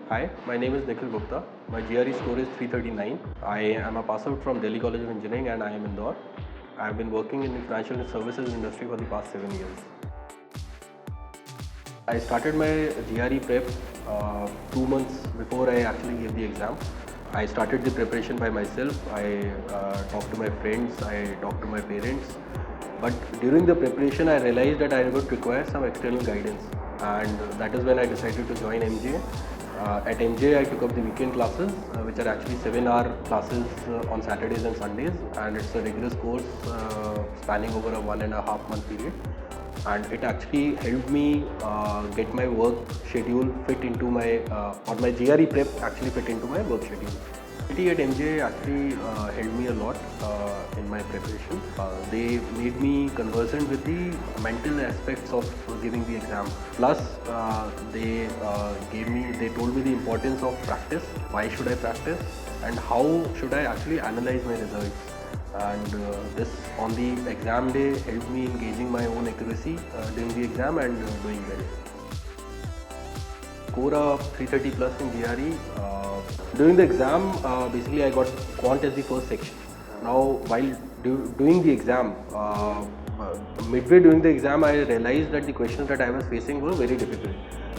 Hi, my name is Nikhil Gupta. My GRE score is 339. I am a passout from Delhi College of Engineering and IIM Indore. I have been working in the financial services industry for the past 7 years. I started my GRE prep 2 months before I actually gave the exam. I started the preparation by myself. I talked to my friends, I talked to my parents. But during the preparation, I realized that I would require some external guidance, and that is when I decided to join MJA. At MJA, I took up the weekend classes, which are actually 7-hour classes on Saturdays and Sundays, and it's a rigorous course spanning over a 1.5-month period. And it actually helped me get my work schedule fit into my, or my GRE prep actually fit into my work schedule. At MJ actually helped me a lot in my preparation. They made me conversant with the mental aspects of giving the exam. Plus, they told me the importance of practice. Why should I practice, and how should I actually analyze my results? And this on the exam day helped me in gauging my own accuracy during the exam and doing well. Score of 330 plus in GRE. During the exam, basically I got quant as the first section. Now, while doing the exam, midway during the exam, I realized that the questions that I was facing were very difficult,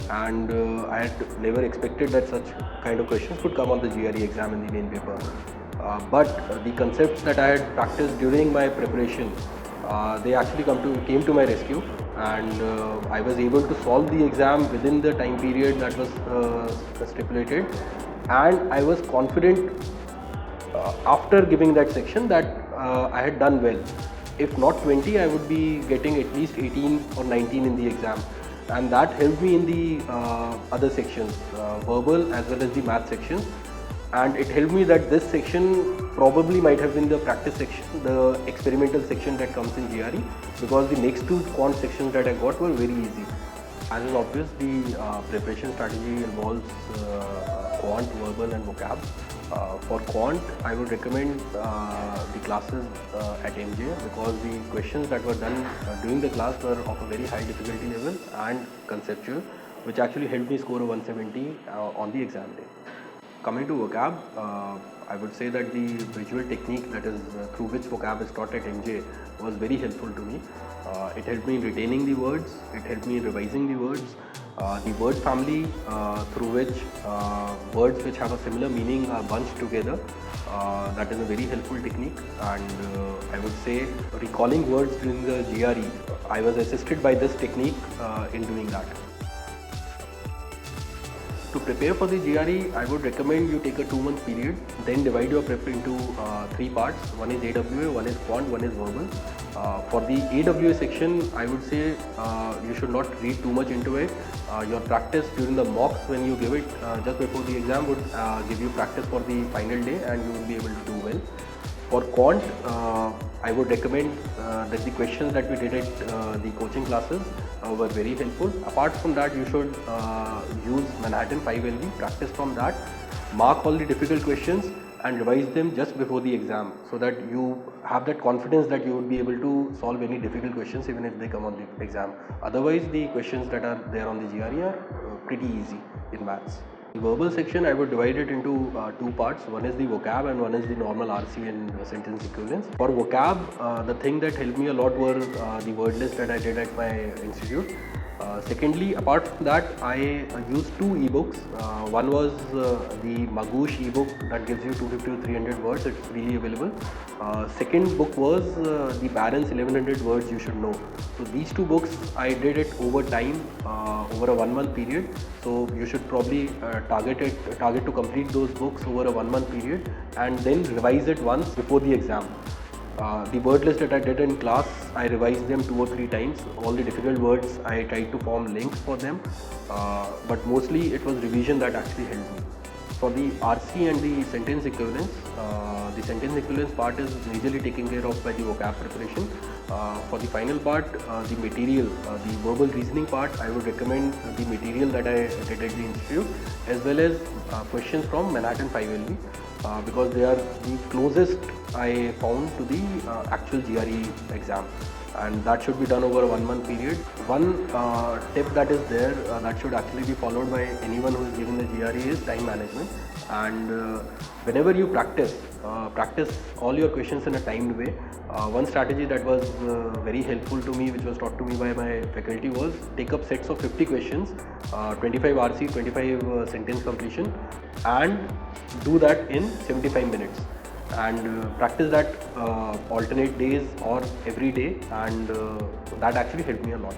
and I had never expected that such kind of questions could come on the GRE exam in the main paper. But the concepts that I had practiced during my preparation, they actually came to my rescue, and I was able to solve the exam within the time period that was stipulated, and I was confident after giving that section that I had done well. If not 20, I would be getting at least 18 or 19 in the exam, and that helped me in the other sections, verbal as well as the math sections. And it helped me that this section probably might have been the practice section, the experimental section that comes in GRE, because the next two quant sections that I got were very easy. As is obvious, the preparation strategy involves quant, verbal and vocab. For quant, I would recommend the classes at MJ, because the questions that were done during the class were of a very high difficulty level and conceptual, which actually helped me score a 170 on the exam day. Coming to vocab, I would say that the visual technique, that is through which vocab is taught at MJ, was very helpful to me. It helped me in retaining the words, it helped me in revising the words. The word family through which words which have a similar meaning are bunched together, that is a very helpful technique. And I would say recalling words during the GRE, I was assisted by this technique in doing that. To prepare for the GRE, I would recommend you take a 2-month period, then divide your prep into 3 parts. One is AWA, one is quant, one is verbal. For the AWA section, I would say you should not read too much into it. Your practice during the mocks when you give it just before the exam would give you practice for the final day, and you will be able to do well. For quant, I would recommend that the questions that we did at the coaching classes were very helpful. Apart from that, you should use Manhattan 5LV, practice from that, mark all the difficult questions and revise them just before the exam, so that you have that confidence that you would be able to solve any difficult questions even if they come on the exam. Otherwise, the questions that are there on the GRE are pretty easy in maths. The verbal section, I would divide it into 2 parts. One is the vocab and one is the normal RC and sentence equivalence. For vocab, the thing that helped me a lot were the word list that I did at my institute. Secondly, apart from that, I used 2 ebooks. One was the Magoosh ebook that gives you 250 to 300 words. It's freely available. Second book was the Barron's 1100 words you should know. So these 2 books I did it over time, over a 1-month period. So you should probably target to complete those books over a 1-month period, and then revise it once before the exam. The word list that I did in class, I revised them 2 or 3 times. All the difficult words, I tried to form links for them, but mostly it was revision that actually helped me. For the RC and the sentence equivalence part is majorly taken care of by the vocab preparation. For the final part, the material, the verbal reasoning part, I would recommend the material that I did at the institute, as well as questions from Manhattan 5LV, because they are the closest I found to the actual GRE exam. and that should be done over a 1 month period. One tip that is there that should actually be followed by anyone who is giving the GRE is time management. And whenever you practice all your questions in a timed way. One strategy that was very helpful to me, which was taught to me by my faculty, was take up sets of 50 questions, 25 RC, 25 sentence completion, and do that in 75 minutes. And practice that alternate days or every day, and that actually helped me a lot.